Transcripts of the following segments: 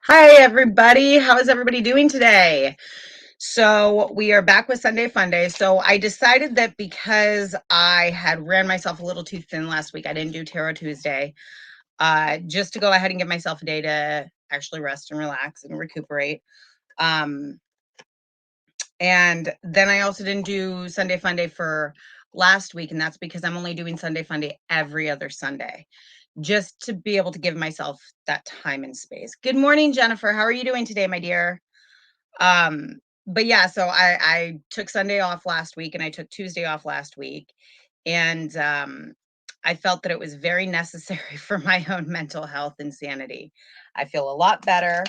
Hi, everybody. How is everybody doing today? So, we are back with Sunday Funday. So, I decided that because I had ran myself a little too thin last week, I didn't do Tarot Tuesday, just to go ahead and give myself a day to actually rest and relax and recuperate. Um, and then I also didn't do Sunday Funday for last week, and that's because I'm only doing Sunday Funday every other Sunday, just to be able to give myself that time and space. Good morning, Jennifer. How are you doing today, my dear? But yeah, so I took Sunday off last week and I took Tuesday off last week. And I felt that it was very necessary for my own mental health and sanity. I feel a lot better.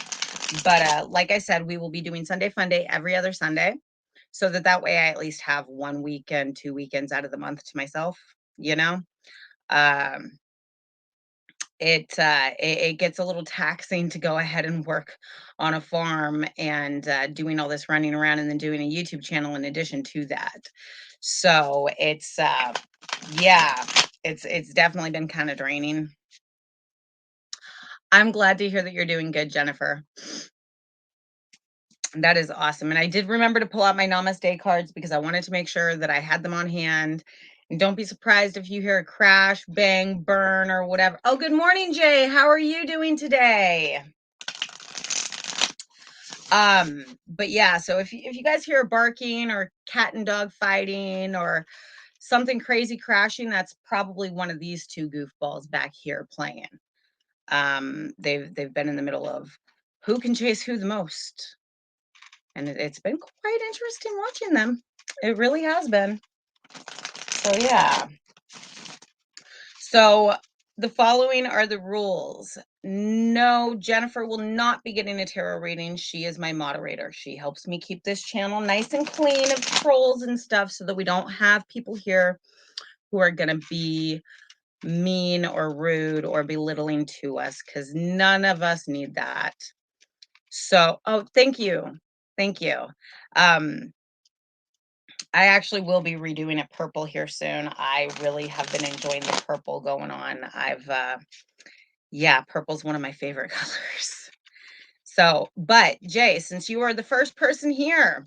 But like I said, we will be doing Sunday Funday every other Sunday so that way I at least have 1 weekend, 2 weekends out of the month to myself, you know? Um, it gets a little taxing to go ahead and work on a farm and doing all this running around and then doing a YouTube channel in addition to that. So yeah, it's definitely been kind of draining. I'm glad to hear that you're doing good, Jennifer. That is awesome. And I did remember to pull out my namaste cards because I wanted to make sure that I had them on hand. And don't be surprised if you hear a crash, bang, burn, or whatever. Oh, good morning, Jay. How are you doing today? But yeah, so if you guys hear barking or cat and dog fighting or something crazy crashing, that's probably one of these two goofballs back here playing. They've been in the middle of who can chase who the most. And it's been quite interesting watching them. It really has been. So yeah. So the following are the rules. No, Jennifer will not be getting a tarot reading. She is my moderator. She helps me keep this channel nice and clean of trolls and stuff so that we don't have people here who are going to be mean or rude or belittling to us because none of us need that. So, oh, thank you. Thank you. Um, I actually will be redoing it purple here soon. I really have been enjoying the purple going on. Yeah, purple's one of my favorite colors. So, but Jay, since you are the first person here,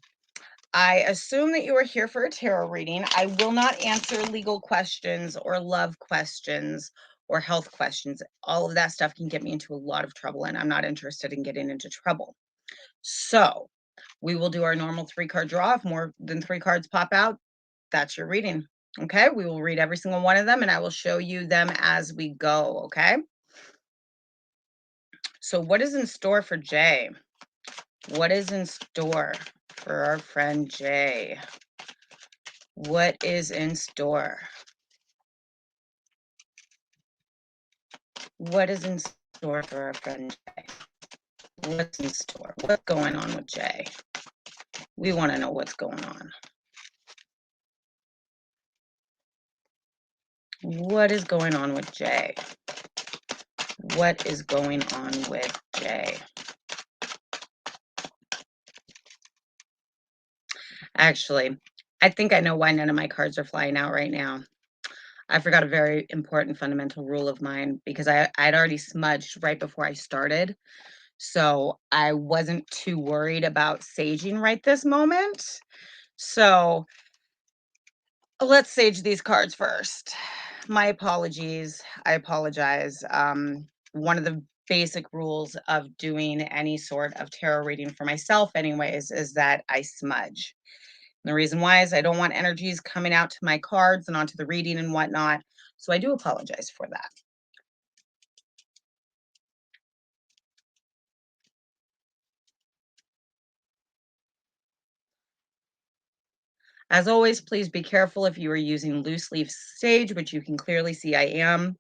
I assume that you are here for a tarot reading. I will not answer legal questions or love questions or health questions. All of that stuff can get me into a lot of trouble, and I'm not interested in getting into trouble. So, we will do our normal 3-card draw. If more than 3 cards pop out, that's your reading. Okay, we will read every single one of them and I will show you them as we go. Okay, so what is in store for Jay? What is in store for our friend Jay? What is in store? What is in store for our friend Jay? What's in store? What's going on with Jay? We want to know what's going on. What is going on with Jay? What is going on with Jay? Actually, I think I know why none of my cards are flying out right now. I forgot a very important fundamental rule of mine because I'd already smudged right before I started. So I wasn't too worried about saging right this moment. So let's sage these cards first. My apologies. I apologize. One of the basic rules of doing any sort of tarot reading for myself, anyways, is that I smudge. And the reason why is I don't want energies coming out to my cards and onto the reading and whatnot. So I do apologize for that. As always, please be careful if you are using loose leaf sage, which you can clearly see I am.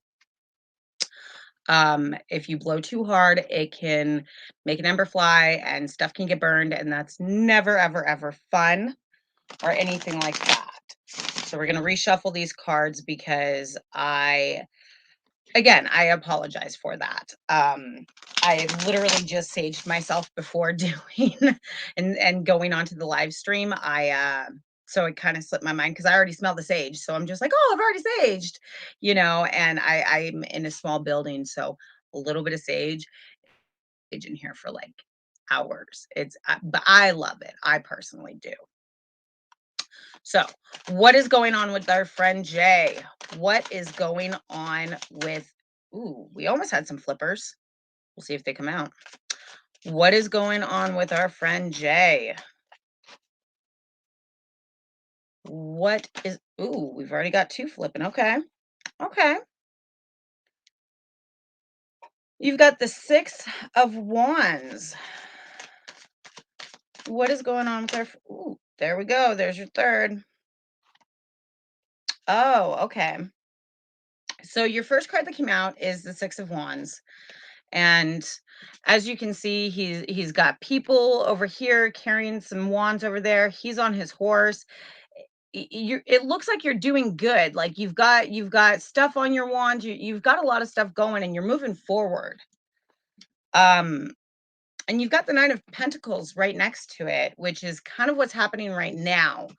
If you blow too hard, it can make an ember fly and stuff can get burned, and that's never, ever, ever fun or anything like that. So we're going to reshuffle these cards because again, I apologize for that. I literally just saged myself before doing and going onto the live stream. So it kind of slipped my mind because I already smell the sage. So I'm just like, oh, I've already saged, and I'm in a small building, so a little bit of sage in here for like hours. But I love it. I personally do. So, what is going on with our friend Jay? What is going on with, ooh, we almost had some flippers. We'll see if they come out. What is going on with our friend Jay? What is, ooh, we've already got 2 flipping. Okay. Okay. You've got the 6 of Wands. What is going on with our, ooh, there we go. There's your 3rd. Oh, okay. So your first card that came out is the 6 of Wands. And as you can see, he's got people over here carrying some wands over there. He's on his horse. It looks like you're doing good. Like you've got stuff on your wand. You've got a lot of stuff going and you're moving forward. Um and you've got the 9 of Pentacles right next to it, which is kind of what's happening right now,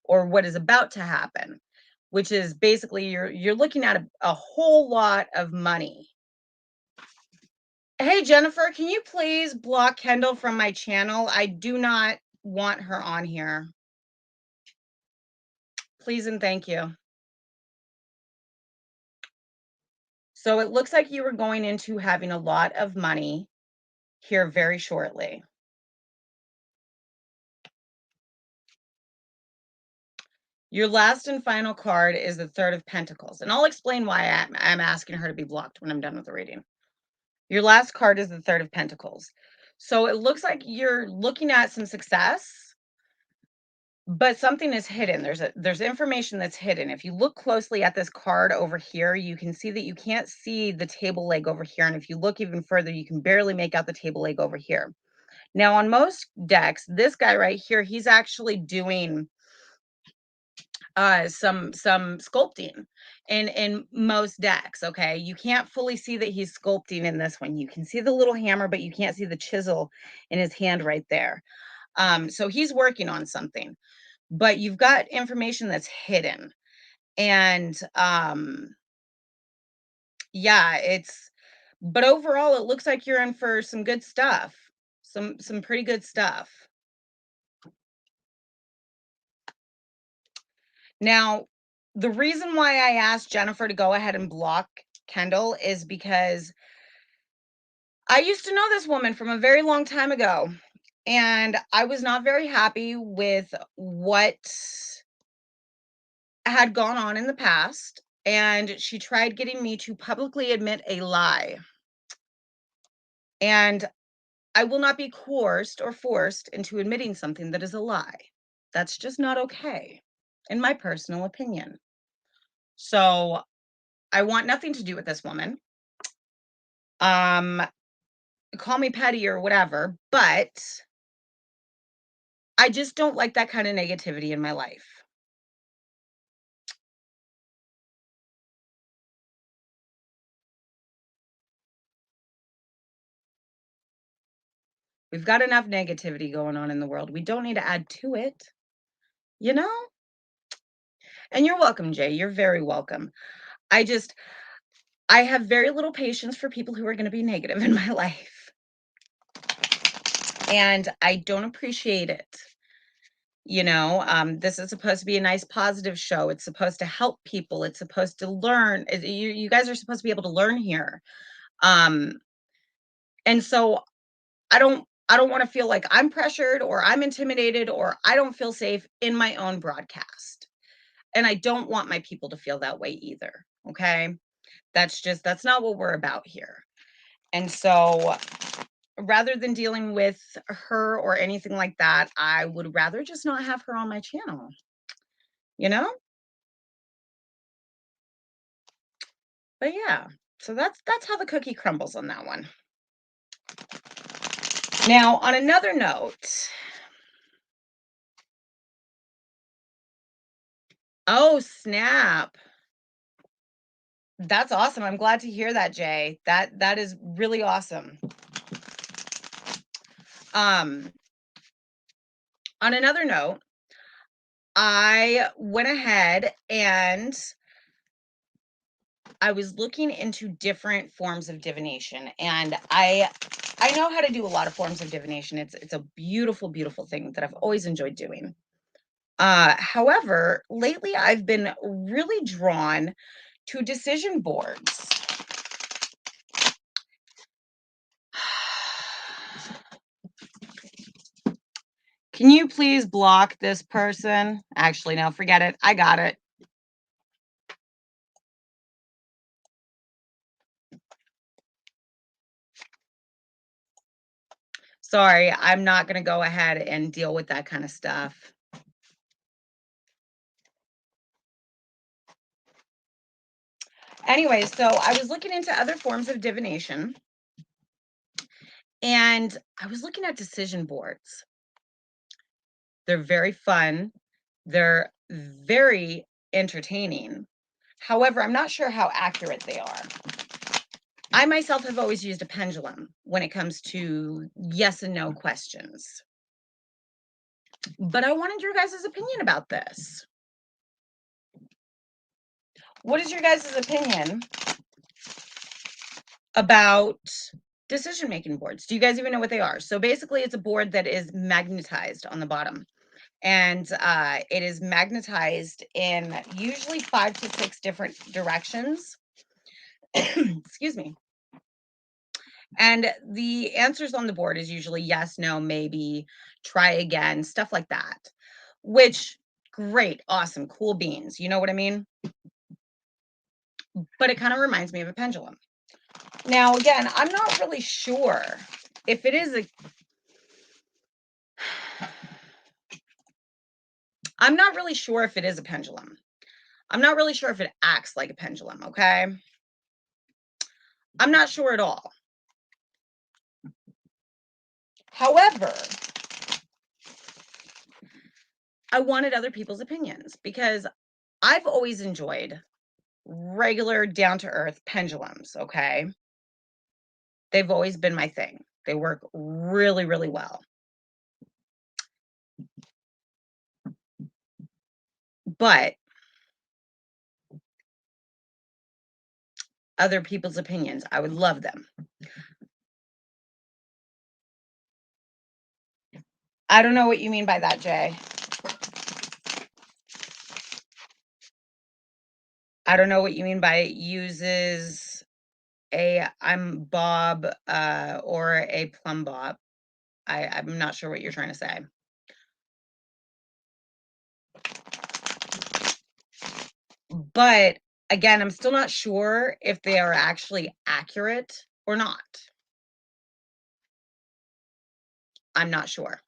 or what is about to happen, which is basically you're looking at a whole lot of money. Hey, Jennifer, can you please block Kendall from my channel? I do not want her on here. Please and thank you. So it looks like you were going into having a lot of money here very shortly. Your last and final card is the 3rd of Pentacles. And I'll explain why I'm asking her to be blocked when I'm done with the reading. Your last card is the 3rd of Pentacles. So it looks like you're looking at some success, but something is hidden. There's information that's hidden. If you look closely at this card over here, you can see that you can't see the table leg over here. And if you look even further, you can barely make out the table leg over here. Now, on most decks, this guy right here, he's actually doing some sculpting in most decks. Okay, you can't fully see that he's sculpting in this one. You can see the little hammer, but you can't see the chisel in his hand right there. So he's working on something, but you've got information that's hidden. And yeah, but overall it looks like you're in for some good stuff. Some pretty good stuff. Now, the reason why I asked Jennifer to go ahead and block Kendall is because I used to know this woman from a very long time ago, and I was not very happy with what had gone on in the past, and she tried getting me to publicly admit a lie. And I will not be coerced or forced into admitting something that is a lie. That's just not okay, in my personal opinion. So I want nothing to do with this woman. Um, Call me petty or whatever, but I just don't like that kind of negativity in my life. We've got enough negativity going on in the world. We don't need to add to it, you know? And you're welcome, Jay. You're very welcome. I have very little patience for people who are going to be negative in my life. And I don't appreciate it. This is supposed to be a nice positive show. It's supposed to help people. It's supposed to learn. You guys are supposed to be able to learn here. And so I don't want to feel like I'm pressured or I'm intimidated or I don't feel safe in my own broadcast. And I don't want my people to feel that way either. Okay? That's not what we're about here. And so rather than dealing with her or anything like that, I would rather just not have her on my channel. You know? But yeah, so that's how the cookie crumbles on that one. Now, on another note, oh snap. That's awesome. I'm glad to hear that, Jay. That is really awesome. On another note, I went ahead and I was looking into different forms of divination, and I I know how to do a lot of forms of divination. It's a beautiful, beautiful thing that I've always enjoyed doing. However, lately I've been really drawn to decision boards. Can you please block this person? Actually, no, forget it. I got it. Sorry, I'm not going to go ahead and deal with that kind of stuff. Anyway, so I was looking into other forms of divination, and I was looking at decision boards. They're very fun. They're very entertaining. However, I'm not sure how accurate they are. I myself have always used a pendulum when it comes to yes and no questions. But I wanted your guys' opinion about this. What is your guys' opinion about decision-making boards? Do you guys even know what they are? So basically, it's a board that is magnetized on the bottom. And it is magnetized in usually 5 to 6 different directions. Excuse me. And the answers on the board is usually yes, no, maybe, try again, stuff like that. Which, great, awesome, cool beans. You know what I mean? But it kind of reminds me of a pendulum. Now, again, I'm not really sure if it is a. I'm not really sure if it is a pendulum. I'm not really sure if it acts like a pendulum, okay? I'm not sure at all. However, I wanted other people's opinions because I've always enjoyed regular down to earth pendulums, okay? They've always been my thing. They work really, really well. But other people's opinions, I would love them. I don't know what you mean by that, Jay. I don't know what you mean by it uses a I'm Bob or a plumb bob. I'm not sure what you're trying to say. But again, I'm still not sure if they are actually accurate or not. I'm not sure.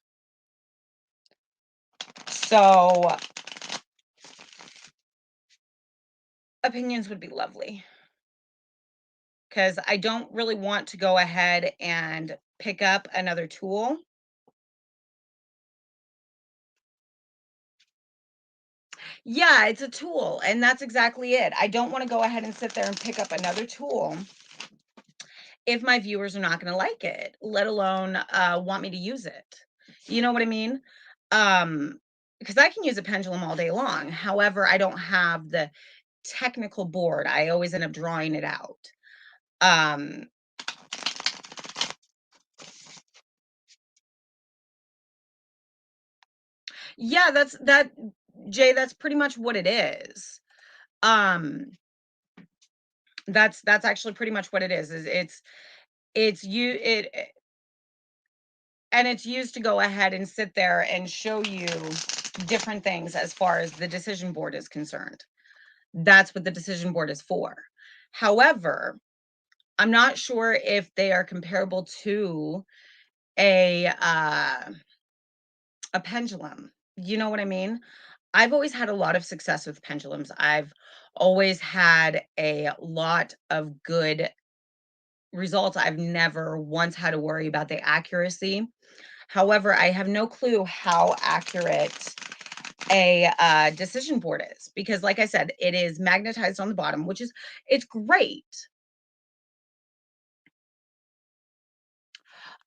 So opinions would be lovely. Because I don't really want to go ahead and pick up another tool. Yeah, it's a tool, and that's exactly it. I don't want to go ahead and sit there and pick up another tool if my viewers are not going to like it, let alone want me to use it. You know what I mean? Because I can use a pendulum all day long. However, I don't have the technical board. I always end up drawing it out. Yeah, that, Jay, that's pretty much what it is. That's actually pretty much what it is it's you it and it's used to go ahead and sit there and show you different things as far as the decision board is concerned. That's what the decision board is for. However, I'm not sure if they are comparable to a pendulum. You know what I mean? I've always had a lot of success with pendulums. I've always had a lot of good results. I've never once had to worry about the accuracy. However, I have no clue how accurate a decision board is because, like I said, it is magnetized on the bottom, which is it's great.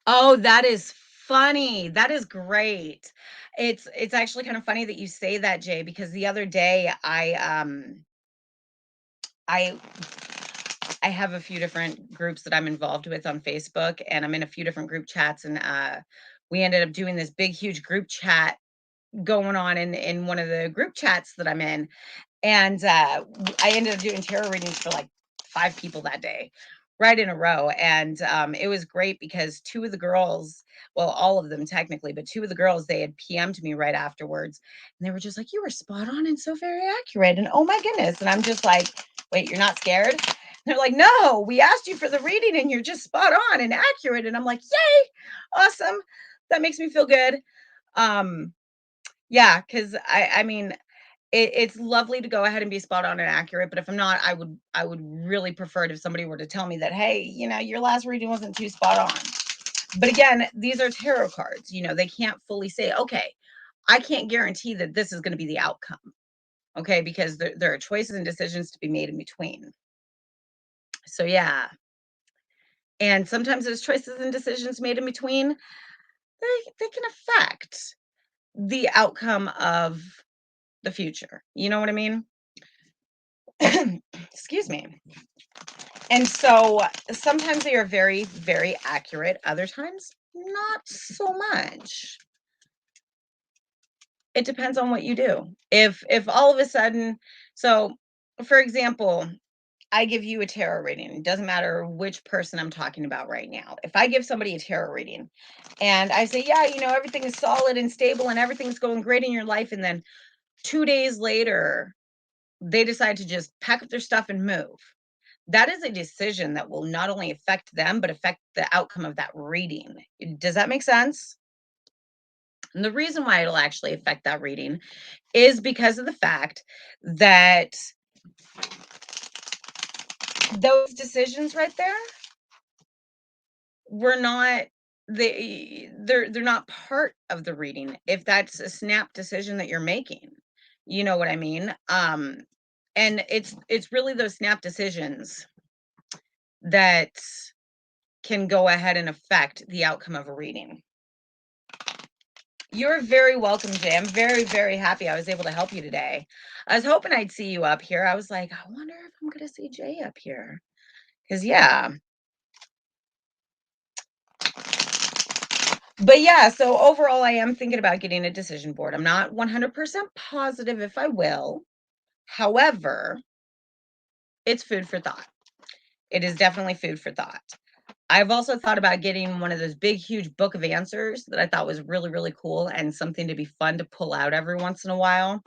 Oh, that is funny. That is great. It's actually kind of funny that you say that, Jay, because the other day I I have a few different groups that I'm involved with on Facebook, and I'm in a few different group chats, and we ended up doing this big, huge group chat going on in one of the group chats that I'm in, and I ended up doing tarot readings for like 5 people that day, right in a row. And it was great because two of the girls, well, all of them technically, but two of the girls, they had PM'd me right afterwards. And they were just like, "You were spot on and so very accurate." And oh my goodness. And I'm just like, "Wait, you're not scared?" And they're like, "No, we asked you for the reading and you're just spot on and accurate." And I'm like, "Yay, awesome." That makes me feel good. Um, yeah, because I mean, it's lovely to go ahead and be spot on and accurate, but if I'm not, I would really prefer it if somebody were to tell me that, "Hey, your last reading wasn't too spot on." But again, these are tarot cards. They can't fully say, "Okay, I can't guarantee that this is going to be the outcome." Okay, because there are choices and decisions to be made in between. So yeah, and sometimes those choices and decisions made in between, they can affect the outcome of the future. You know what I mean? Excuse me. And so sometimes they are very, very accurate. Other times, not so much. It depends on what you do. If all of a sudden, so for example, I give you a tarot reading. It doesn't matter which person I'm talking about right now. If I give somebody a tarot reading and I say, "Yeah, everything is solid and stable and everything's going great in your life," and then 2 days later, they decide to just pack up their stuff and move. That is a decision that will not only affect them, but affect the outcome of that reading. Does that make sense? And the reason why it'll actually affect that reading is because of the fact that those decisions right there were not they're not part of the reading if that's a snap decision that you're making. You know what I mean? And it's really those snap decisions that can go ahead and affect the outcome of a reading. You're very welcome, Jay. I'm very, very happy I was able to help you today. I was hoping I'd see you up here. I was like, I wonder if I'm going to see Jay up here. Because, yeah. But yeah, so overall, I am thinking about getting a decision board. I'm not 100% positive if I will. However, it's food for thought. It is definitely food for thought. I've also thought about getting one of those big, huge book of answers that I thought was really, really cool and something to be fun to pull out every once in a while.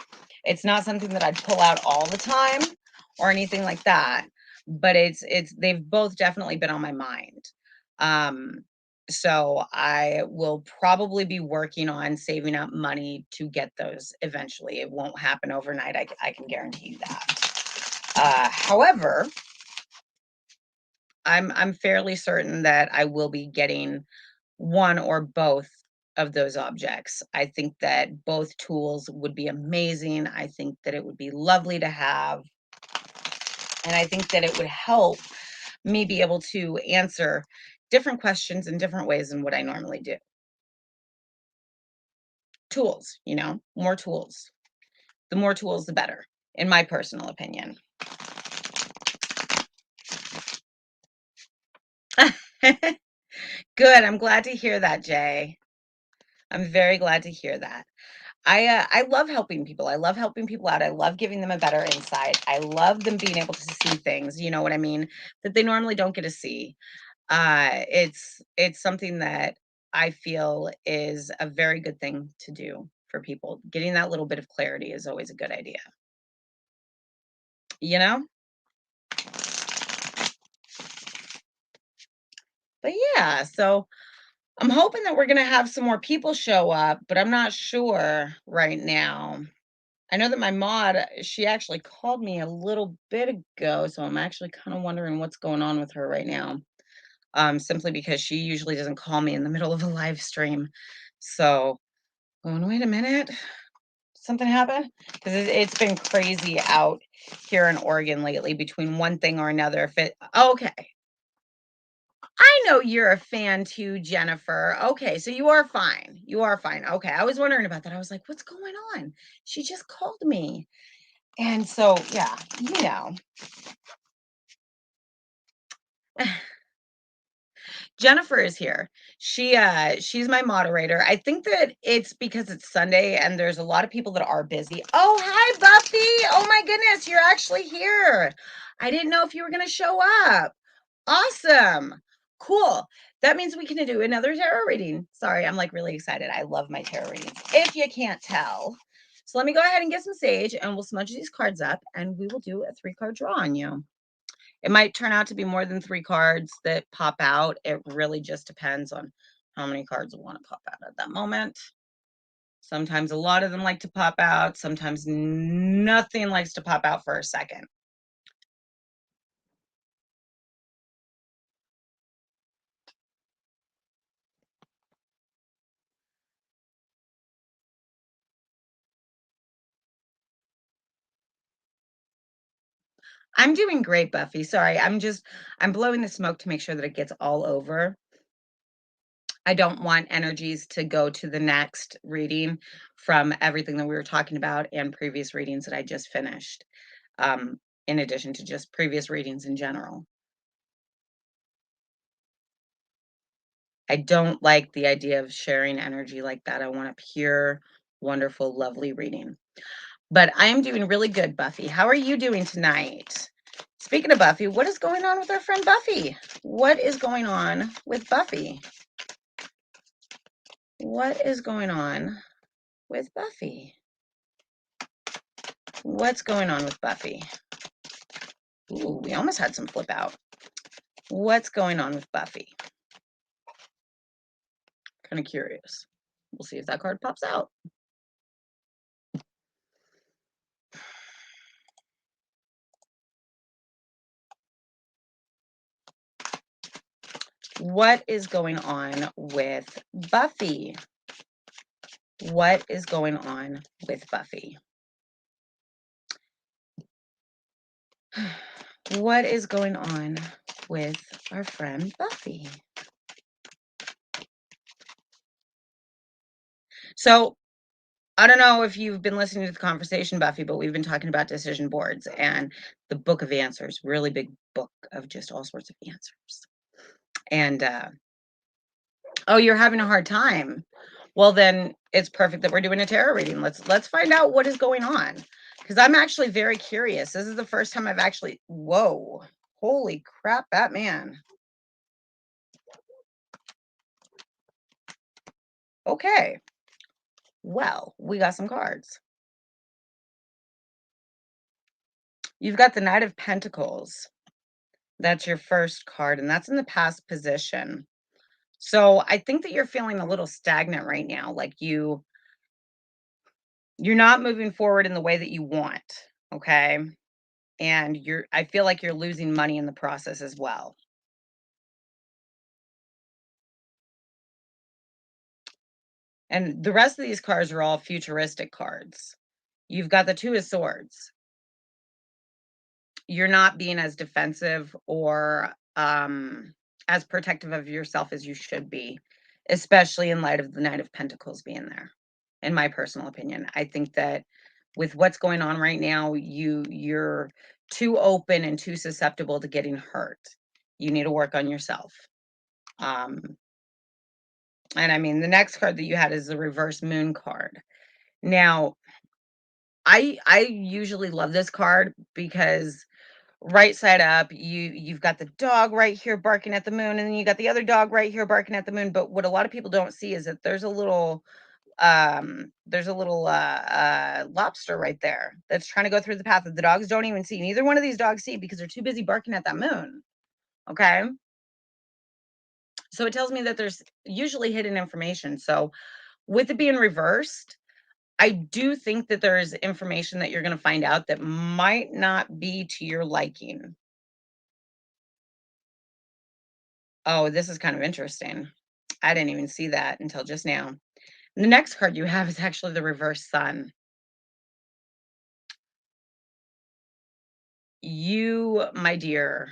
It's not something that I'd pull out all the time or anything like that, but they've both definitely been on my mind. Um, so I will probably be working on saving up money to get those eventually. It won't happen overnight. I can guarantee you that. However, I'm fairly certain that I will be getting one or both of those objects. I think that both tools would be amazing. I think that it would be lovely to have. And I think that it would help me be able to answer different questions in different ways than what I normally do. Tools, more tools. The more tools, the better, in my personal opinion. Good. I'm glad to hear that, Jay. I'm very glad to hear that. I love helping people. I love helping people out. I love giving them a better insight. I love them being able to see things, you know what I mean, that they normally don't get to see. It's something that I feel is a very good thing to do for people. Getting that little bit of clarity is always a good idea. You know? But yeah, so I'm hoping that we're gonna have some more people show up, but I'm not sure right now. I know that my mod, she actually called me a little bit ago, so I'm actually kind of wondering what's going on with her right now. Simply because she usually doesn't call me in the middle of a live stream. So, going, wait a minute, something happened? Because it's been crazy out here in Oregon lately between one thing or another. If it, okay, I know you're a fan too, Jennifer. Okay, so you are fine. You are fine. Okay, I was wondering about that. I was like, what's going on? She just called me. And so, yeah, you know. Jennifer is here. She's my moderator. I think that it's because it's Sunday and there's a lot of people that are busy. Oh, hi Buffy. Oh my goodness, you're actually here. I didn't know if you were going to show up. Awesome. Cool. That means we can do another tarot reading. Sorry, I'm like really excited. I love my tarot readings. If you can't tell. So let me go ahead and get some sage and we'll smudge these cards up and we will do a 3-card draw on you. It might turn out to be more than 3 cards that pop out. It really just depends on how many cards we want to pop out at that moment. Sometimes a lot of them like to pop out. Sometimes nothing likes to pop out for a second. I'm doing great, Buffy. Sorry, I'm blowing the smoke to make sure that it gets all over. I don't want energies to go to the next reading from everything that we were talking about and previous readings that I just finished, in addition to just previous readings in general. I don't like the idea of sharing energy like that. I want a pure, wonderful, lovely reading. But I am doing really good, Buffy. How are you doing tonight? Speaking of Buffy, what is going on with our friend Buffy? What is going on with Buffy? What is going on with Buffy? What's going on with Buffy? Ooh, we almost had some flip out. What's going on with Buffy? Kind of curious. We'll see if that card pops out. What is going on with Buffy? What is going on with Buffy? What is going on with our friend Buffy? So, I don't know if you've been listening to the conversation, Buffy, but we've been talking about decision boards and the book of answers, really big book of just all sorts of answers. And oh, you're having a hard time. Well, then it's perfect that we're doing a tarot reading. Let's find out what is going on. Because I'm actually very curious. This is the first time I've actually, whoa, holy crap, Batman. Okay. Well, we got some cards. You've got the Knight of Pentacles. That's your first card, and that's in the past position. So I think that you're feeling a little stagnant right now. Like you're not moving forward in the way that you want. Okay. And I feel like you're losing money in the process as well. And the rest of these cards are all futuristic cards. You've got the Two of Swords. You're not being as defensive or as protective of yourself as you should be, especially in light of the Knight of Pentacles being there. In my personal opinion, I think that with what's going on right now, you're too open and too susceptible to getting hurt. You need to work on yourself. And I mean, the next card that you had is the reverse moon card. Now, I usually love this card because right side up, you've got the dog right here barking at the moon, and then you got the other dog right here barking at the moon. But what a lot of people don't see is that there's a little lobster right there that's trying to go through the path that the dogs don't even see. Neither one of these dogs see because they're too busy barking at that moon. Okay. So it tells me that there's usually hidden information. So with it being reversed, I do think that there is information that you're going to find out that might not be to your liking. Oh, this is kind of interesting. I didn't even see that until just now. The next card you have is actually the reverse sun. You, my dear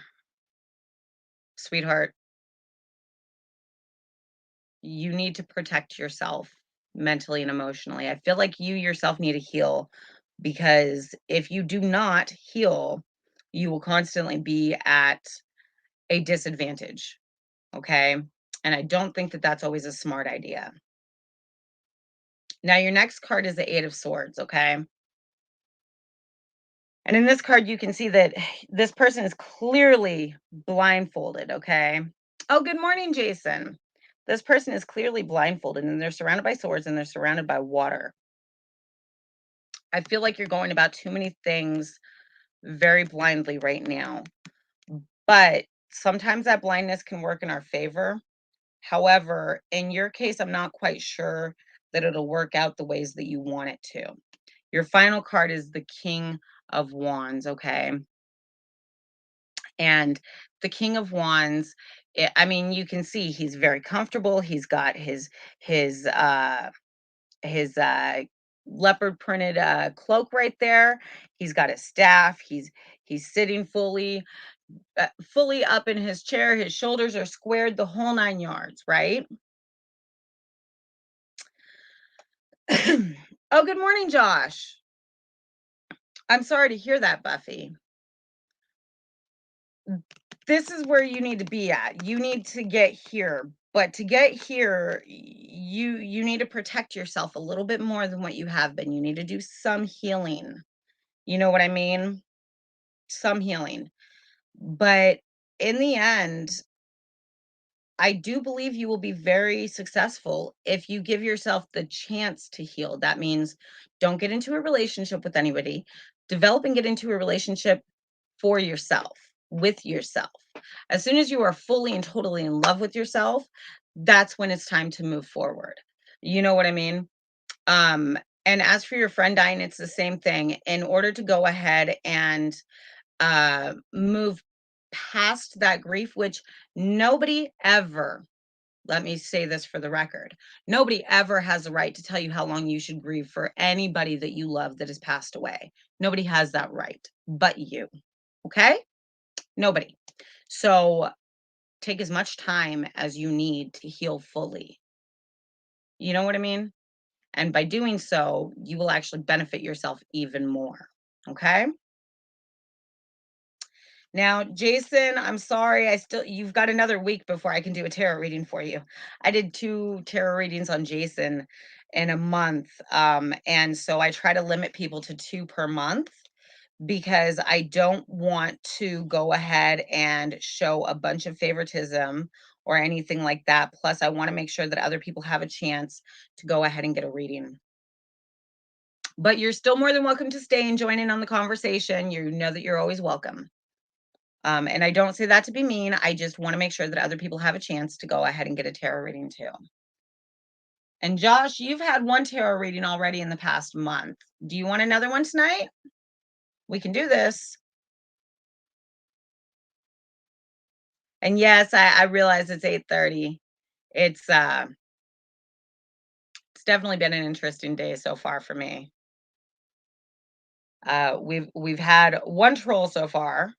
sweetheart, you need to protect yourself mentally and emotionally. I feel like you yourself need to heal because if you do not heal, you will constantly be at a disadvantage, okay? And I don't think that that's always a smart idea. Now, your next card is the Eight of Swords, okay? And in this card, you can see that this person is clearly blindfolded, okay? Oh, good morning, Jason. This person is clearly blindfolded and they're surrounded by swords and they're surrounded by water. I feel like you're going about too many things very blindly right now. But sometimes that blindness can work in our favor. However, in your case, I'm not quite sure that it'll work out the ways that you want it to. Your final card is the King of Wands, okay? And the King of Wands, I mean, you can see he's very comfortable. He's got his his leopard printed cloak right there. He's got his staff. He's sitting fully up in his chair. His shoulders are squared, the whole 9 yards, right? Oh, good morning, Josh. I'm sorry to hear that, Buffy. This is where you need to be at. You need to get here. But to get here, you need to protect yourself a little bit more than what you have been. You need to do some healing. You know what I mean? Some healing. But in the end, I do believe you will be very successful if you give yourself the chance to heal. That means don't get into a relationship with anybody. Develop and get into a relationship for yourself, with yourself. As soon as you are fully and totally in love with yourself, that's when it's time to move forward. You know what I mean? Um, and as for your friend dying, it's the same thing. In order to go ahead and move past that grief, which nobody ever, let me say this for the record, nobody ever has the right to tell you how long you should grieve for anybody that you love that has passed away. Nobody has that right but you. Okay? Nobody. So take as much time as you need to heal fully. You know what I mean? And by doing so, you will actually benefit yourself even more. Okay? Now, Jason, I'm sorry. You've got another week before I can do a tarot reading for you. I did 2 tarot readings on Jason in a month. And so I try to limit people to 2 per month because I don't want to go ahead and show a bunch of favoritism or anything like that. Plus, I want to make sure that other people have a chance to go ahead and get a reading. But you're still more than welcome to stay and join in on the conversation. You know that you're always welcome. And I don't say that to be mean. I just want to make sure that other people have a chance to go ahead and get a tarot reading too. And Josh, you've had 1 tarot reading already in the past month. Do you want another one tonight? We can do this. And yes, I realize it's 8:30. It's it's definitely been an interesting day so far for me. We've had 1 troll so far.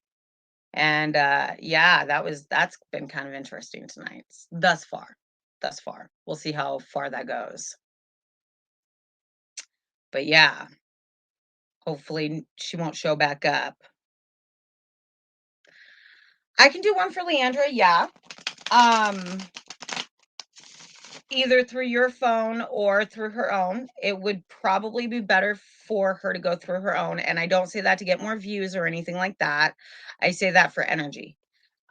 And yeah, that's been kind of interesting tonight. Thus far. Thus far. We'll see how far that goes. But yeah, hopefully she won't show back up. I can do one for Leandra, yeah. Um, either through your phone or through her own. It would probably be better for her to go through her own. And I don't say that to get more views or anything like that. I say that for energy.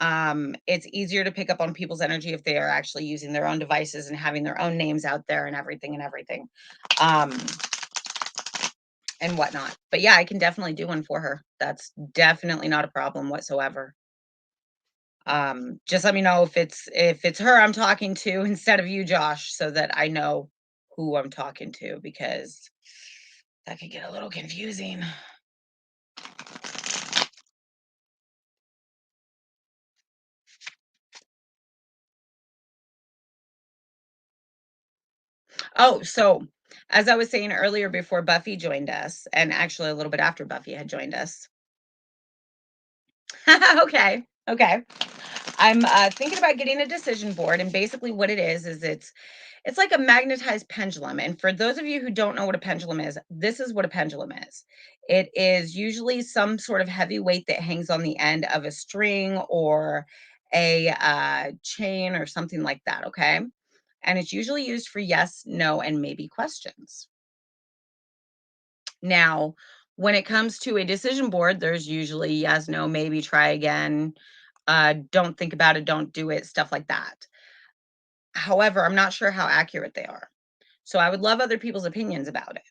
It's easier to pick up on people's energy if they are actually using their own devices and having their own names out there and everything. Um, and whatnot. But yeah, I can definitely do one for her. That's definitely not a problem whatsoever. Just let me know if it's her I'm talking to instead of you, Josh, so that I know who I'm talking to because that could get a little confusing. Oh, so as I was saying earlier before Buffy joined us, and actually a little bit after Buffy had joined us. Okay. Okay. I'm thinking about getting a decision board, and basically what it is it's like a magnetized pendulum. And for those of you who don't know what a pendulum is, this is what a pendulum is. It is usually some sort of heavy weight that hangs on the end of a string or a chain or something like that, okay? And it's usually used for yes, no, and maybe questions. Now, when it comes to a decision board, there's usually yes, no, maybe, try again, don't think about it, don't do it, stuff like that. However, I'm not sure how accurate they are. So I would love other people's opinions about it.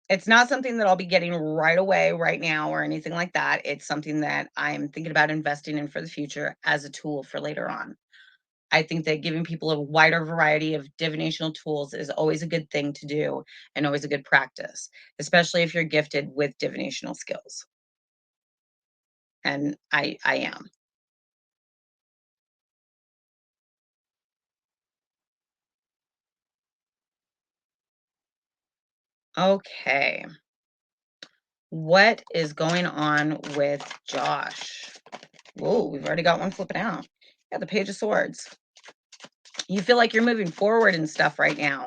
It's not something that I'll be getting right away, right now, or anything like that. It's something that I'm thinking about investing in for the future as a tool for later on. I think that giving people a wider variety of divinational tools is always a good thing to do and always a good practice, especially if you're gifted with divinational skills. And I am. Okay. What is going on with Josh? Whoa, we've already got one flipping out. Yeah, the Page of Swords. You feel like you're moving forward and stuff right now.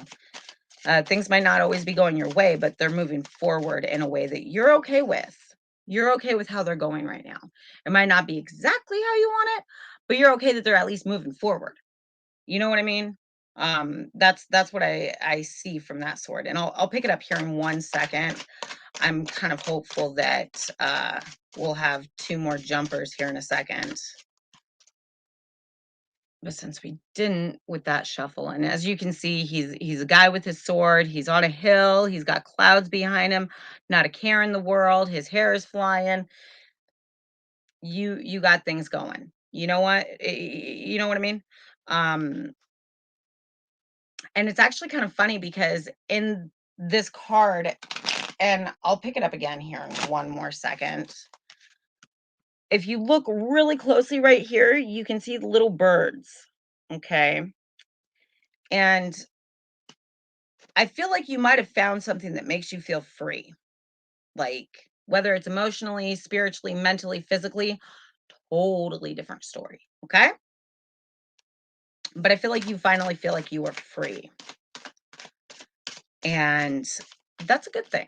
Things might not always be going your way, but they're moving forward in a way that you're okay with. You're okay with how they're going right now. It might not be exactly how you want it, but you're okay that they're at least moving forward. You know what I mean? That's what I see from that sword, and I'll pick it up here in 1 second. I'm kind of hopeful that we'll have two more jumpers here in a second. But since we didn't with that shuffle, and as you can see, he's a guy with his sword. He's on a hill. He's got clouds behind him. Not a care in the world. His hair is flying. You got things going. You know what? You know what I mean? Um, and it's actually kind of funny because in this card, and I'll pick it up again here in one more second. If you look really closely right here, you can see the little birds. Okay. And I feel like you might have found something that makes you feel free, like whether it's emotionally, spiritually, mentally, physically, totally different story. Okay. But I feel like you finally feel like you are free. And that's a good thing.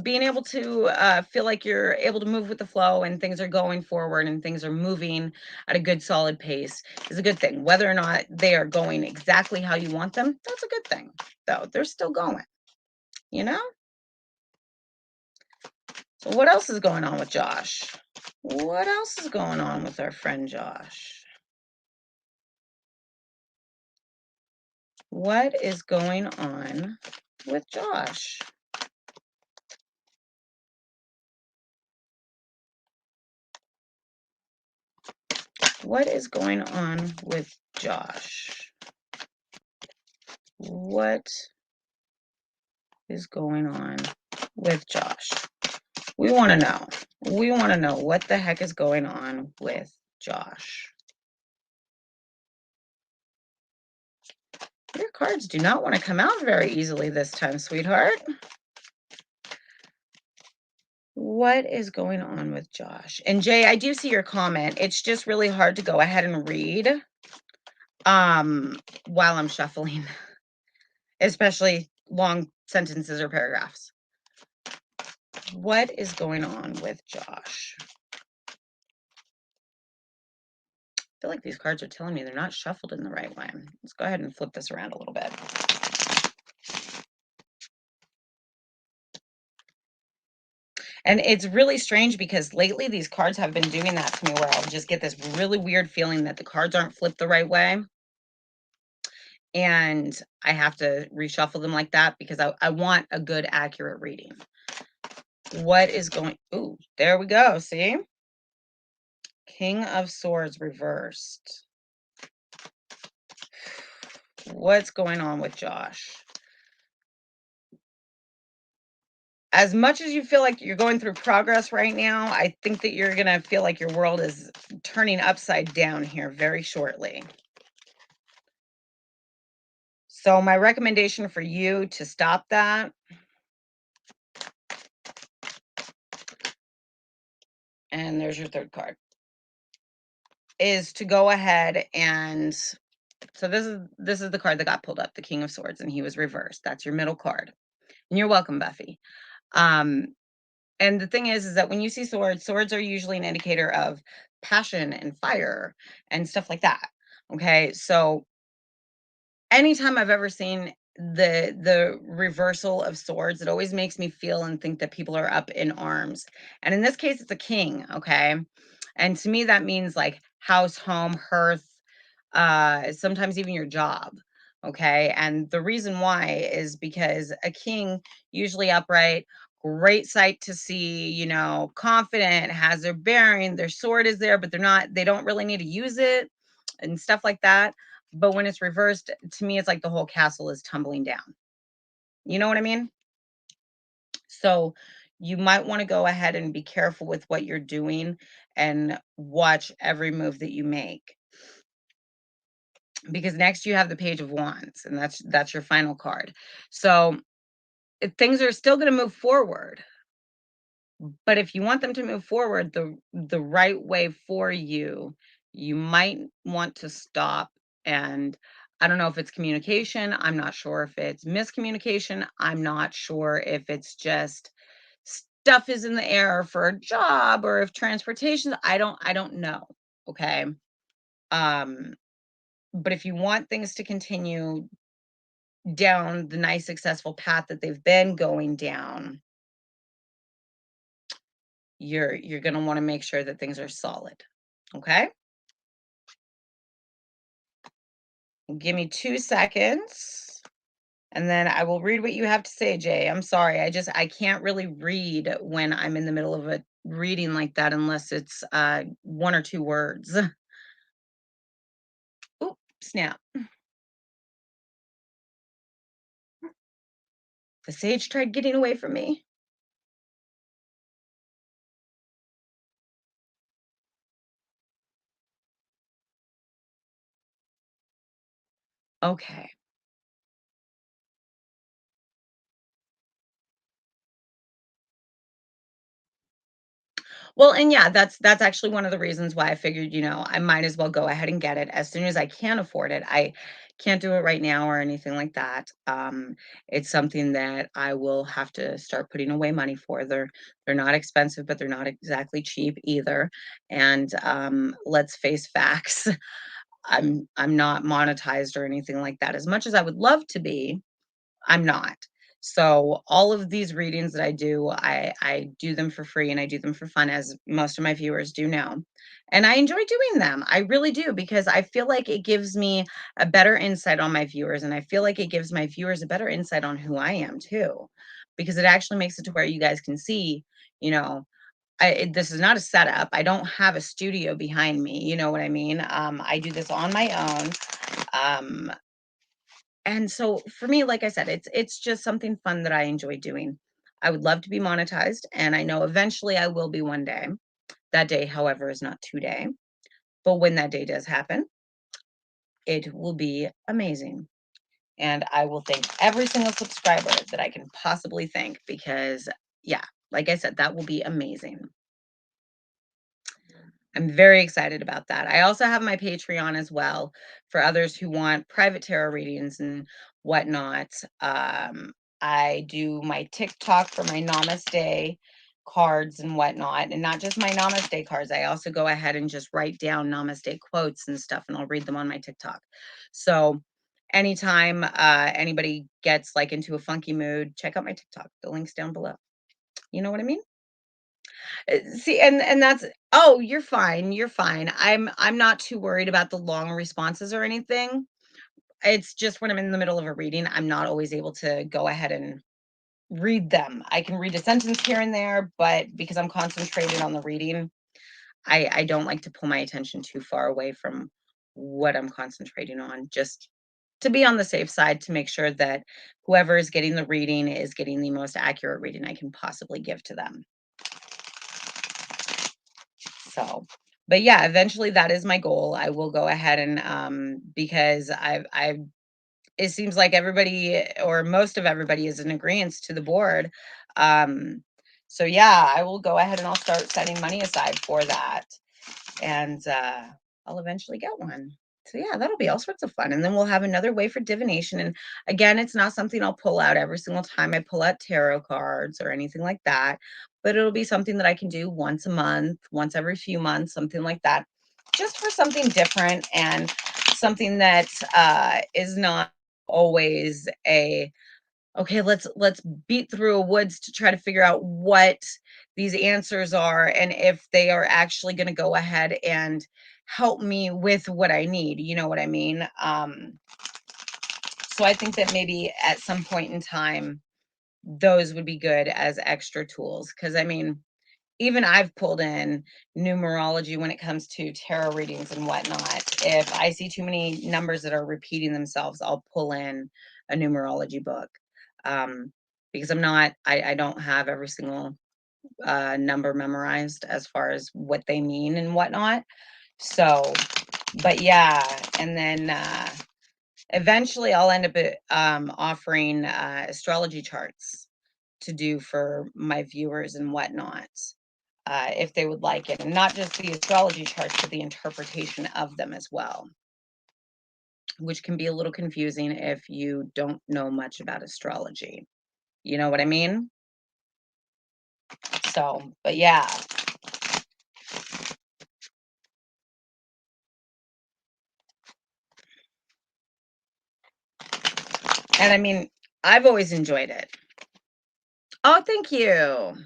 Being able to feel like you're able to move with the flow and things are going forward and things are moving at a good solid pace is a good thing. Whether or not they are going exactly how you want them, that's a good thing. Though they're still going, you know? So what else is going on with Josh? What else is going on with our friend Josh? What is going on with Josh? What is going on with Josh? What is going on with Josh? We want to know. We want to know what the heck is going on with Josh. Your cards do not want to come out very easily this time, sweetheart. What is going on with Josh? And Jay, I do see your comment. It's just really hard to go ahead and read while I'm shuffling, especially long sentences or paragraphs. What is going on with Josh? I feel like these cards are telling me they're not shuffled in the right way. Let's go ahead and flip this around a little bit. And it's really strange because lately these cards have been doing that to me where I'll just get this really weird feeling that the cards aren't flipped the right way. And I have to reshuffle them like that because I want a good, accurate reading. What is going, ooh, there we go, see? King of Swords reversed. What's going on with Josh? As much as you feel like you're going through progress right now, I think that you're going to feel like your world is turning upside down here very shortly. So my recommendation for you to stop that and there's your third card, is to go ahead and so this is the card that got pulled up, the King of Swords, and he was reversed. That's your middle card. And you're welcome, Buffy. And the thing is that when you see swords, swords are usually an indicator of passion and fire and stuff like that. Okay. So anytime I've ever seen the reversal of swords, it always makes me feel and think that people are up in arms. And in this case, it's a king, okay? And to me, that means like house, home, hearth, sometimes even your job. Okay. And the reason why is because a king, usually upright, great sight to see, confident, has their bearing, their sword is there, but they don't really need to use it and stuff like that. But when it's reversed, to me, it's like the whole castle is tumbling down. You know what I mean? So you might want to go ahead and be careful with what you're doing and watch every move that you make. Because next you have the Page of Wands, and that's your final card. So things are still going to move forward, but if you want them to move forward the right way for you, you might want to stop. And I don't know if it's communication. I'm not sure if it's miscommunication. I'm not sure if it's just stuff is in the air for a job or if transportation. I don't know. Okay. Um, but if you want things to continue down the nice successful path that they've been going down, you're going to want to make sure that things are solid. Okay? Give me 2 seconds and then I will read what you have to say, Jay. I'm sorry. I can't really read when I'm in the middle of a reading like that unless it's one or two words. Oop, snap. The sage tried getting away from me. Okay. Well, and yeah, that's actually one of the reasons why I figured, I might as well go ahead and get it as soon as I can afford it. I can't do it right now or anything like that. It's something that I will have to start putting away money for. They're not expensive, but they're not exactly cheap either. And let's face facts. I'm not monetized or anything like that. As much as I would love to be, I'm not. So all of these readings that I do, I do them for free and I do them for fun, as most of my viewers do know. And I enjoy doing them. I really do because I feel like it gives me a better insight on my viewers, and I feel like it gives my viewers a better insight on who I am too, because it actually makes it to where you guys can see, you know, this is not a setup. I don't have a studio behind me. You know what I mean? I do this on my own. Um, and so for me, like I said, it's just something fun that I enjoy doing. I would love to be monetized, and I know eventually I will be one day. That day, however, is not today. But when that day does happen, it will be amazing. And I will thank every single subscriber that I can possibly thank because, yeah, like I said, that will be amazing. I'm very excited about that. I also have my Patreon as well for others who want private tarot readings and whatnot. I do my TikTok for my Namaste cards and whatnot, and not just my Namaste cards. I also go ahead and just write down Namaste quotes and stuff, and I'll read them on my TikTok. So anytime anybody gets like into a funky mood, check out my TikTok. The link's down below. You know what I mean? See, and that's oh, you're fine, you're fine. I'm not too worried about the long responses or anything. It's just when I'm in the middle of a reading, I'm not always able to go ahead and read them. I can read a sentence here and there, but because I'm concentrated on the reading, I don't like to pull my attention too far away from what I'm concentrating on, just to be on the safe side to make sure that whoever is getting the reading is getting the most accurate reading I can possibly give to them. So, but yeah, eventually that is my goal. I will go ahead and because I've it seems like everybody or most of everybody is in agreement to the board. Um so yeah, I will go ahead and I'll start setting money aside for that. And I'll eventually get one. So yeah, that'll be all sorts of fun. And then we'll have another way for divination. And again, it's not something I'll pull out every single time I pull out tarot cards or anything like that, but it'll be something that I can do once a month, once every few months, something like that, just for something different and something that is not always a okay, let's beat through a woods to try to figure out what these answers are and if they are actually going to go ahead and help me with what I need. You know what I mean? So I think that maybe at some point in time, those would be good as extra tools. Because I mean, even I've pulled in numerology when it comes to tarot readings and whatnot. If I see too many numbers that are repeating themselves, I'll pull in a numerology book. Um, because I don't have every single number memorized as far as what they mean and whatnot. So, but yeah, and then eventually I'll end up offering astrology charts to do for my viewers and whatnot, if they would like it. And not just the astrology charts, but the interpretation of them as well, which can be a little confusing if you don't know much about astrology. You know what I mean? So, but yeah. And I mean, I've always enjoyed it. Oh, thank you.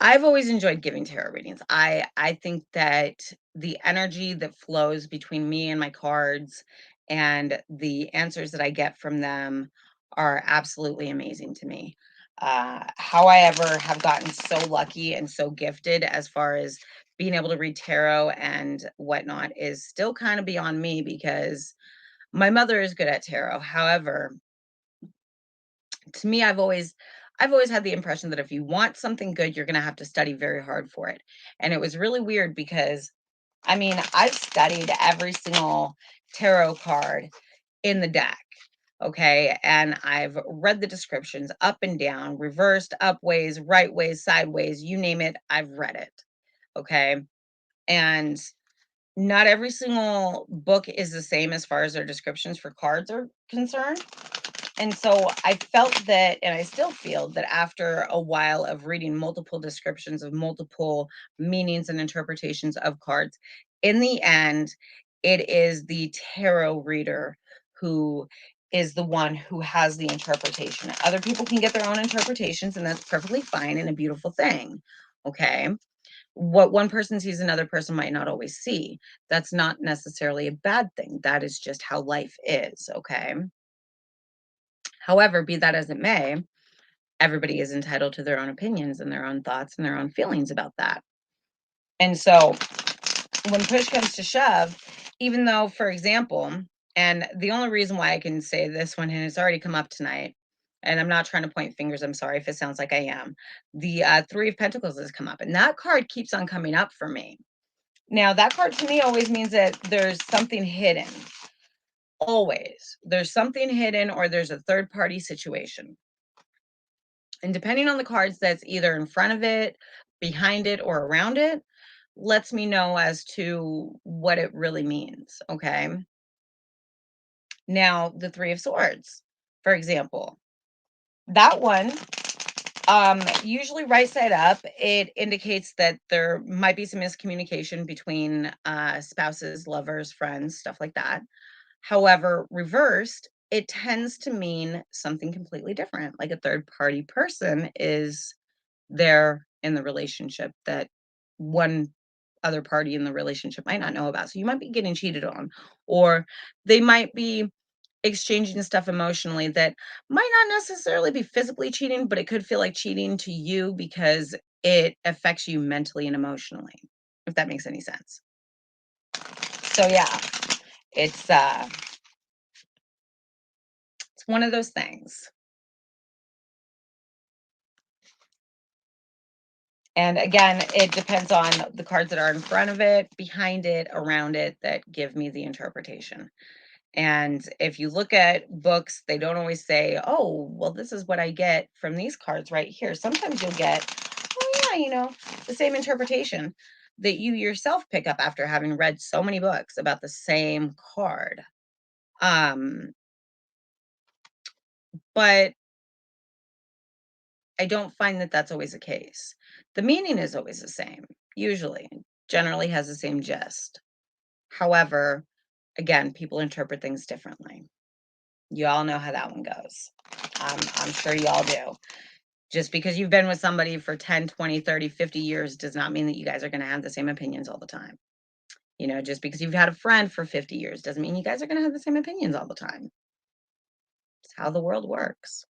I've always enjoyed giving tarot readings. I think that the energy that flows between me and my cards and the answers that I get from them are absolutely amazing to me. How I ever have gotten so lucky and so gifted as far as being able to read tarot and whatnot is still kind of beyond me because my mother is good at tarot. However, to me, I've always had the impression that if you want something good, you're gonna have to study very hard for it. And it was really weird because I mean, I've studied every single tarot card in the deck. Okay. And I've read the descriptions up and down, reversed, up ways, right ways, sideways, you name it, I've read it. Okay. And not every single book is the same as far as their descriptions for cards are concerned. And so I felt that, and I still feel that after a while of reading multiple descriptions of multiple meanings and interpretations of cards, in the end, it is the tarot reader who is the one who has the interpretation. Other people can get their own interpretations, and that's perfectly fine and a beautiful thing. Okay. What one person sees, another person might not always see. That's not necessarily a bad thing. That is just how life is. Okay. However, be that as it may, everybody is entitled to their own opinions and their own thoughts and their own feelings about that. And so when push comes to shove, even though, for example, and the only reason why I can say this one, and it's already come up tonight, and I'm not trying to point fingers, I'm sorry if it sounds like I am. The Three of Pentacles has come up, and that card keeps on coming up for me. Now, that card to me always means that there's something hidden. Always. There's something hidden or there's a third party situation. And depending on the cards that's either in front of it, behind it, or around it, lets me know as to what it really means. Okay. Now, the Three of Swords, for example, that one, usually right side up, it indicates that there might be some miscommunication between spouses, lovers, friends, stuff like that. However, reversed, it tends to mean something completely different, like a third party person is there in the relationship that one other party in the relationship might not know about. So you might be getting cheated on, or they might be exchanging stuff emotionally that might not necessarily be physically cheating, but it could feel like cheating to you because it affects you mentally and emotionally, if that makes any sense. So yeah, it's it's one of those things. And again, it depends on the cards that are in front of it, behind it, around it that give me the interpretation. And if you look at books, they don't always say, oh, well, this is what I get from these cards right here. Sometimes you'll get, oh, yeah, the same interpretation. that you yourself pick up after having read so many books about the same card. Um, but I don't find that that's always the case. The meaning is always the same, usually, generally has the same gist. However, again, people interpret things differently. You all know how that one goes. I'm sure you all do. Just because you've been with somebody for 10, 20, 30, 50 years does not mean that you guys are going to have the same opinions all the time. Just because you've had a friend for 50 years doesn't mean you guys are going to have the same opinions all the time. It's how the world works.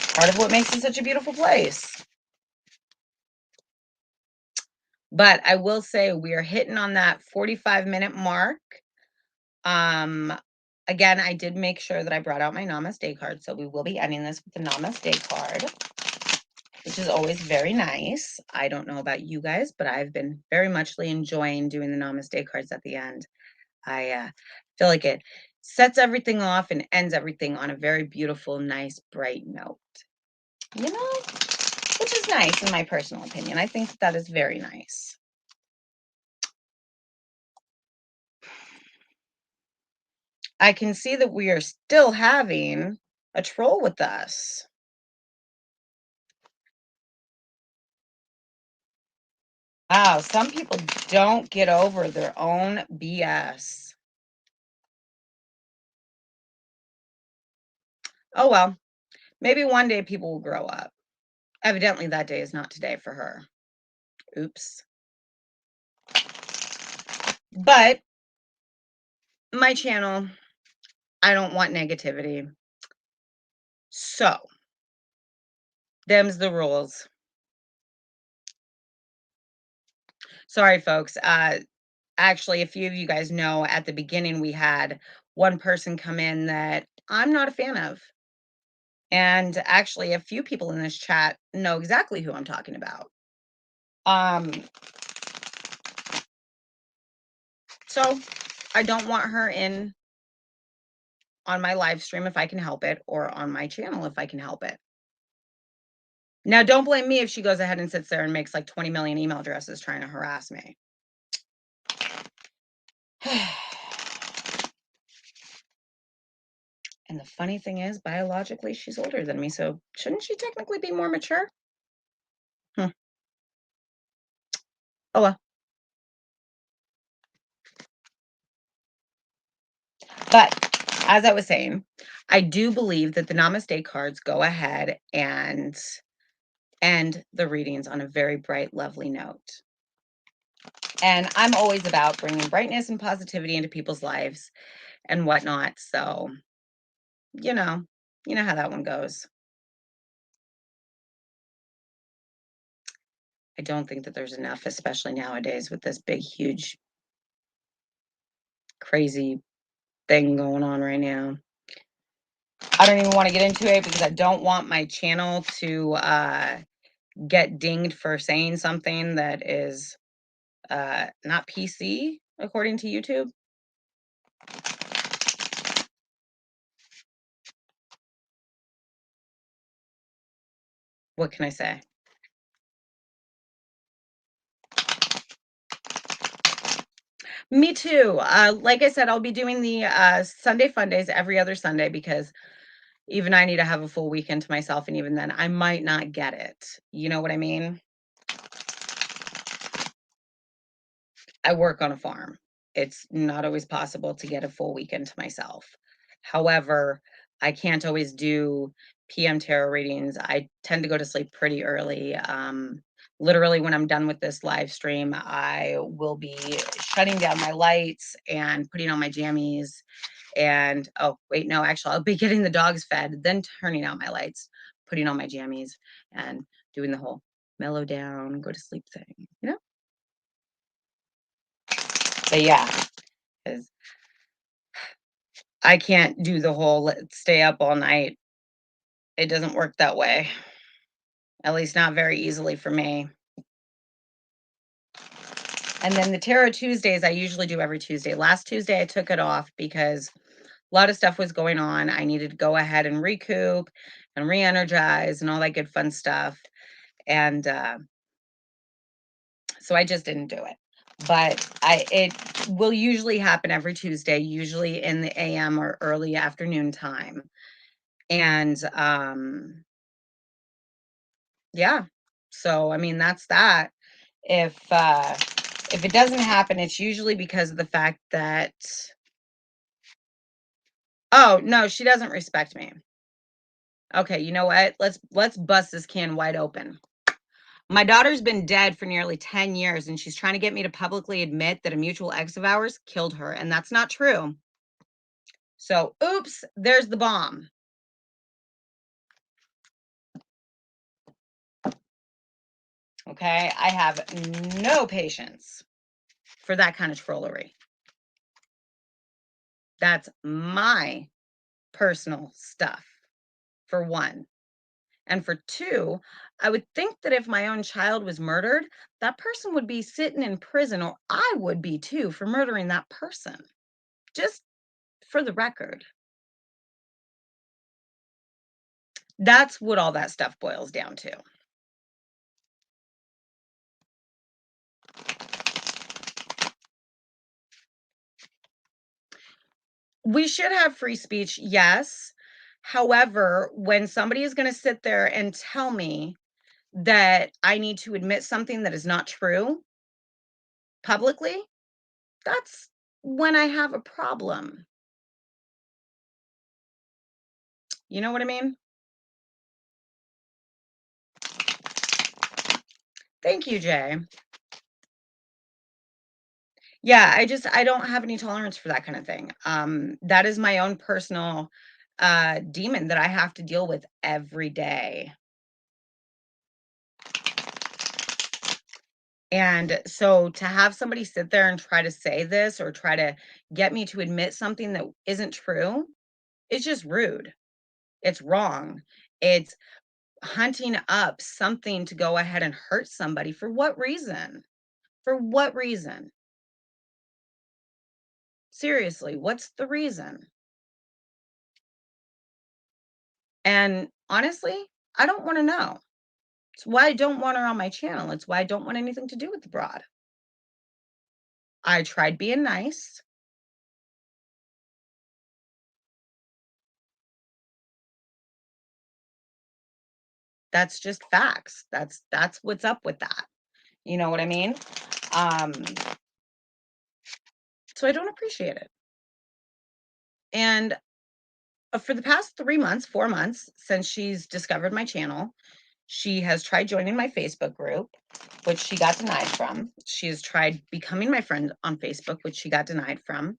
Part of what makes it such a beautiful place. But I will say we are hitting on that 45-minute mark. Um, Again, I did make sure that I brought out my Namaste card, so we will be ending this with the Namaste card, which is always very nice. I don't know about you guys, but I've been very muchly enjoying doing the Namaste cards at the end. I feel like it sets everything off and ends everything on a very beautiful, nice, bright note. You know, which is nice in my personal opinion. I think that is very nice. I can see that we are still having a troll with us. Wow, some people don't get over their own BS. Oh well, maybe one day people will grow up. Evidently, that day is not today for her. Oops. But my channel, I don't want negativity. So, them's the rules. Sorry, folks. Actually, a few of you guys know at the beginning we had one person come in that I'm not a fan of. And actually, a few people in this chat know exactly who I'm talking about. Um, so I don't want her in on my live stream if I can help it, or on my channel if I can help it. Now, don't blame me if she goes ahead and sits there and makes like 20 million email addresses trying to harass me. And the funny thing is, biologically, she's older than me, so shouldn't she technically be more mature? Hmm. Oh well. But as I was saying, I do believe that the Namaste cards go ahead and end the readings on a very bright, lovely note. And I'm always about bringing brightness and positivity into people's lives and whatnot. So, you know, you know how that one goes. I don't think that there's enough, especially nowadays with this big, huge, crazy thing going on right now. I don't even want to get into it because I don't want my channel to get dinged for saying something that is not PC according to YouTube. What can I say? Me too. Like I said, I'll be doing the Sunday Fundays every other Sunday because even I need to have a full weekend to myself, and even then, I might not get it. You know what I mean? I work on a farm. It's not always possible to get a full weekend to myself. However, I can't always do PM tarot readings. I tend to go to sleep pretty early. Literally, when I'm done with this live stream, I will be shutting down my lights and putting on my jammies. And oh, wait, no, actually, I'll be getting the dogs fed, then turning out my lights, putting on my jammies, and doing the whole mellow down, go to sleep thing, you know? But yeah, 'cause I can't do the whole let's stay up all night. It doesn't work that way. At least not very easily for me. And then the Tarot Tuesdays, I usually do every Tuesday. Last Tuesday, I took it off because a lot of stuff was going on. I needed to go ahead and recoup and re energize and all that good fun stuff. And So I just didn't do it. But it will usually happen every Tuesday, usually in the AM or early afternoon time. And yeah. So I mean that's that. If it doesn't happen, it's usually because of the fact that, oh, no, she doesn't respect me. Okay, you know what? Let's bust this can wide open. My daughter's been dead for nearly 10 years, and she's trying to get me to publicly admit that a mutual ex of ours killed her, and that's not true. So, oops, there's the bomb. Okay, I have no patience for that kind of trollery. That's my personal stuff, for one. And for two, I would think that if my own child was murdered, that person would be sitting in prison, or I would be too, for murdering that person. Just for the record. That's what all that stuff boils down to. We should have free speech, yes. However, when somebody is going to sit there and tell me that I need to admit something that is not true publicly, that's when I have a problem. You know what I mean? Thank you, Jay. Yeah, I don't have any tolerance for that kind of thing. That is my own personal demon that I have to deal with every day. And so to have somebody sit there and try to say this or try to get me to admit something that isn't true, it's just rude. It's wrong. It's hunting up something to go ahead and hurt somebody. For what reason? For what reason? Seriously, what's the reason? And honestly, I don't want to know. It's why I don't want her on my channel. It's why I don't want anything to do with the broad. I tried being nice. That's just facts. That's what's up with that. You know what I mean? Um, so I don't appreciate it. And for the past 3 months, 4 months since she's discovered my channel, she has tried joining my Facebook group, which she got denied from. She has tried becoming my friend on Facebook, which she got denied from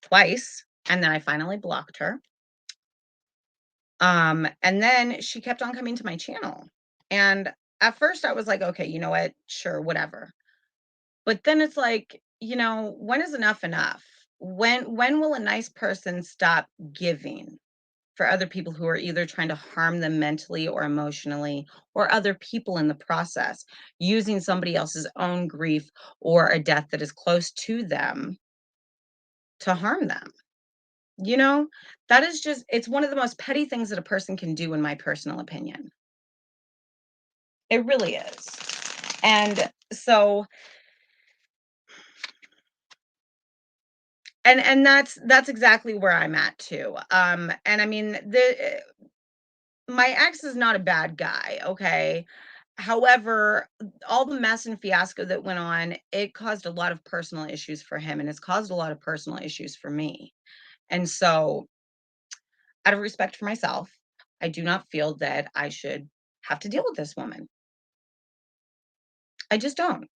twice, and then I finally blocked her. And then she kept on coming to my channel. And at first I was like, okay, you know what? Sure, whatever. But then it's like, when is enough enough? When will a nice person stop giving for other people who are either trying to harm them mentally or emotionally, or other people in the process, using somebody else's own grief or a death that is close to them to harm them? You know, that is just, it's one of the most petty things that a person can do, in my personal opinion. It really is. And so, and that's exactly where I'm at too. And I mean, the my ex is not a bad guy, okay? However, all the mess and fiasco that went on, it caused a lot of personal issues for him, and it's caused a lot of personal issues for me. And so, out of respect for myself, I do not feel that I should have to deal with this woman. I just don't.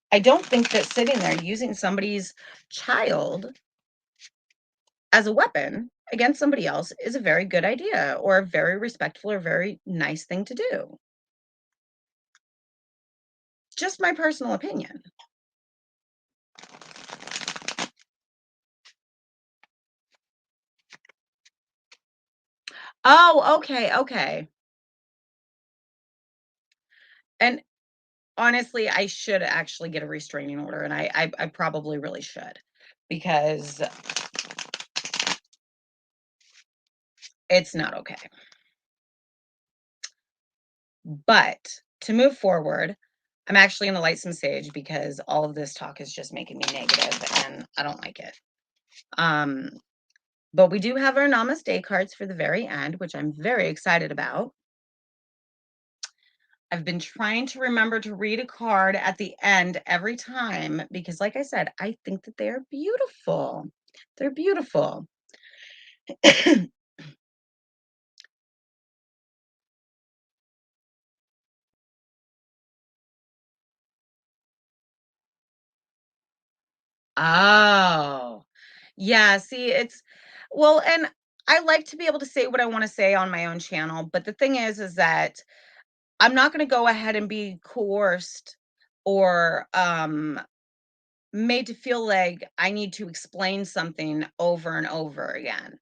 I don't think that sitting there using somebody's child as a weapon against somebody else is a very good idea, or a very respectful or very nice thing to do. Just my personal opinion. Oh, okay, okay. And honestly, I should actually get a restraining order, and I probably really should, because it's not okay. But to move forward, I'm actually gonna light some sage because all of this talk is just making me negative and I don't like it. Um, but we do have our namaste cards for the very end, which I'm very excited about. I've been trying to remember to read a card at the end every time because, like I said, I think that they are beautiful. They're beautiful. Oh, yeah. See, well, and I like to be able to say what I want to say on my own channel. But the thing is that I'm not going to go ahead and be coerced or made to feel like I need to explain something over and over again.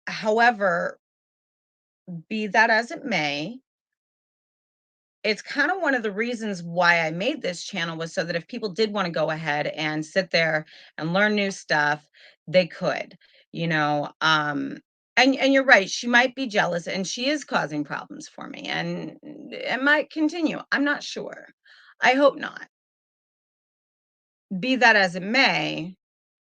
However, be that as it may, it's kind of one of the reasons why I made this channel was so that if people did want to go ahead and sit there and learn new stuff, they could, you know. And you're right, she might be jealous and she is causing problems for me and it might continue. I'm not sure. I hope not. Be that as it may,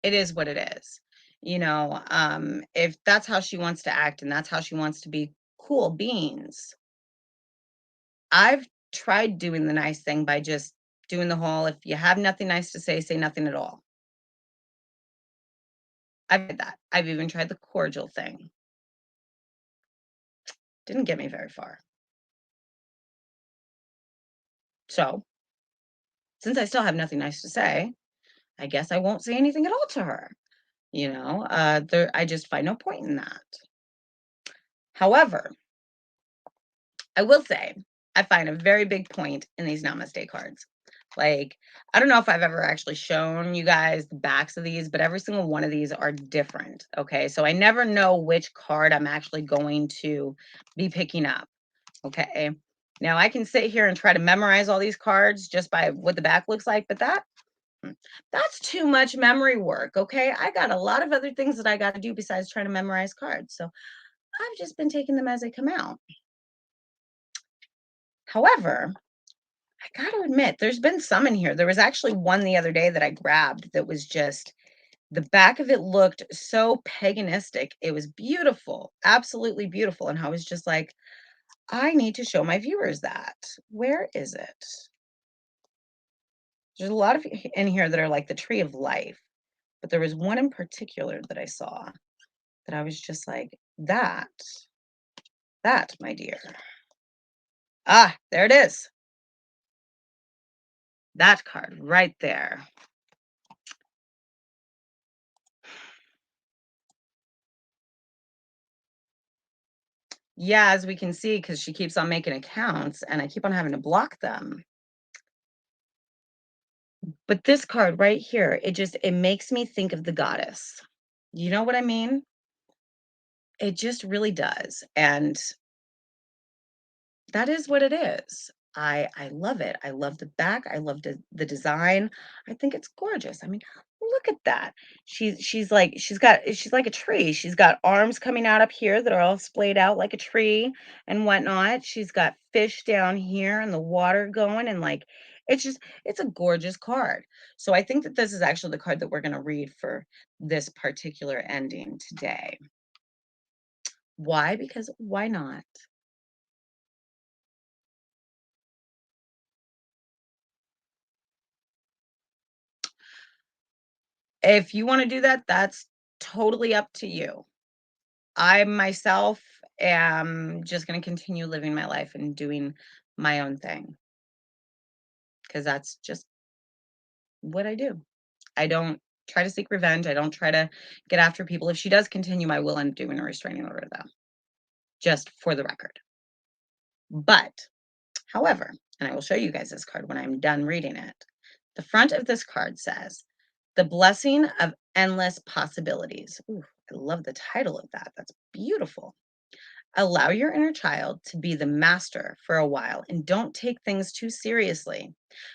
it is what it is. If that's how she wants to act and that's how she wants to be, cool beans. I've tried doing the nice thing by just doing the whole, if you have nothing nice to say nothing at all. I've did that. I've even tried the cordial thing. Didn't get me very far. So, since I still have nothing nice to say, I guess I won't say anything at all to her. I just find no point in that. However, I will say I find a very big point in these namaste cards. Like, I don't know if I've ever actually shown you guys the backs of these, but every single one of these are different. Okay. So I never know which card I'm actually going to be picking up. Okay. Now I can sit here and try to memorize all these cards just by what the back looks like, but that's too much memory work. Okay. I got a lot of other things that I got to do besides trying to memorize cards. So I've just been taking them as they come out. However, I got to admit, there's been some in here. There was actually one the other day that I grabbed that was just the back of it looked so paganistic. It was beautiful, absolutely beautiful. And I was just like, I need to show my viewers that. Where is it? There's a lot of in here that are like the tree of life, but there was one in particular that I saw that I was just like, that, my dear. Ah, there it is. That card right there. Yeah, as we can see, because she keeps on making accounts and I keep on having to block them. But this card right here, it makes me think of the goddess. You know what I mean? It just really does. And that is what it is. I love it. I love the back. I love the design. I think it's gorgeous. I mean, look at that. She's like a tree. She's got arms coming out up here that are all splayed out like a tree and whatnot. She's got fish down here and the water going and like it's a gorgeous card. So I think that this is actually the card that we're gonna read for this particular ending today. Why? Because why not? If you wanna do that, that's totally up to you. I myself am just gonna continue living my life and doing my own thing because that's just what I do. I don't try to seek revenge. I don't try to get after people. If she does continue, I will end up doing a restraining order though, just for the record. But, however, and I will show you guys this card when I'm done reading it. The front of this card says, "The blessing of endless possibilities." Ooh, I love the title of that. That's beautiful. Allow your inner child to be the master for a while and don't take things too seriously.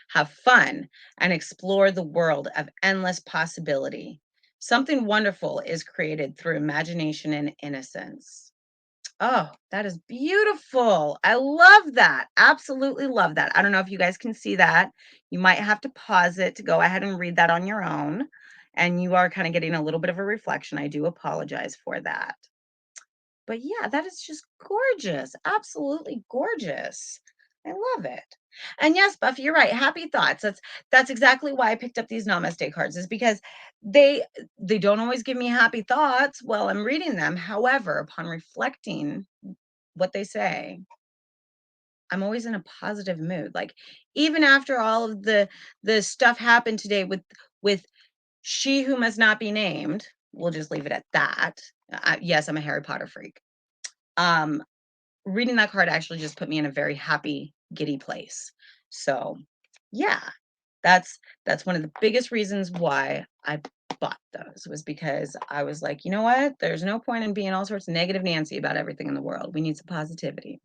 Have fun and explore the world of endless possibility. Something wonderful is created through imagination and innocence. Oh, that is beautiful. I love that. Absolutely love that. I don't know if you guys can see that. You might have to pause it to go ahead and read that on your own. And you are kind of getting a little bit of a reflection. I do apologize for that. But yeah, that is just gorgeous. Absolutely gorgeous. I love it. And yes, Buffy, you're right. Happy thoughts. That's exactly why I picked up these namaste cards, is because they they don't always give me happy thoughts while I'm reading them. However, upon reflecting what they say, I'm always in a positive mood. Like even after all of the stuff happened today with she who must not be named, we'll just leave it at that. Yes, I'm a Harry Potter freak. Um, Reading that card actually just put me in a very happy, giddy place. So, yeah, that's one of the biggest reasons why I bought those, was because I was like, you know what? There's no point in being all sorts of negative Nancy about everything in the world. We need some positivity.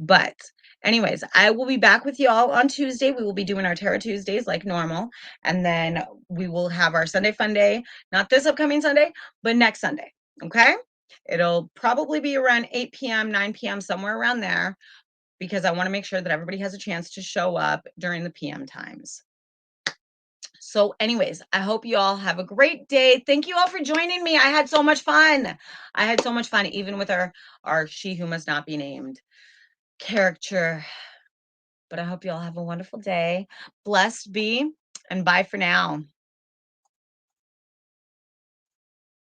But anyways, I will be back with you all on Tuesday. We will be doing our Tarot Tuesdays like normal. And then we will have our Sunday Fun Day, not this upcoming Sunday, but next Sunday. Okay. It'll probably be around 8 p.m., 9 p.m., somewhere around there, because I want to make sure that everybody has a chance to show up during the PM times. So, anyways, I hope you all have a great day. Thank you all for joining me. I had so much fun. I had so much fun, even with our She Who Must Not Be Named character. But I hope you all have a wonderful day. Blessed be, and bye for now.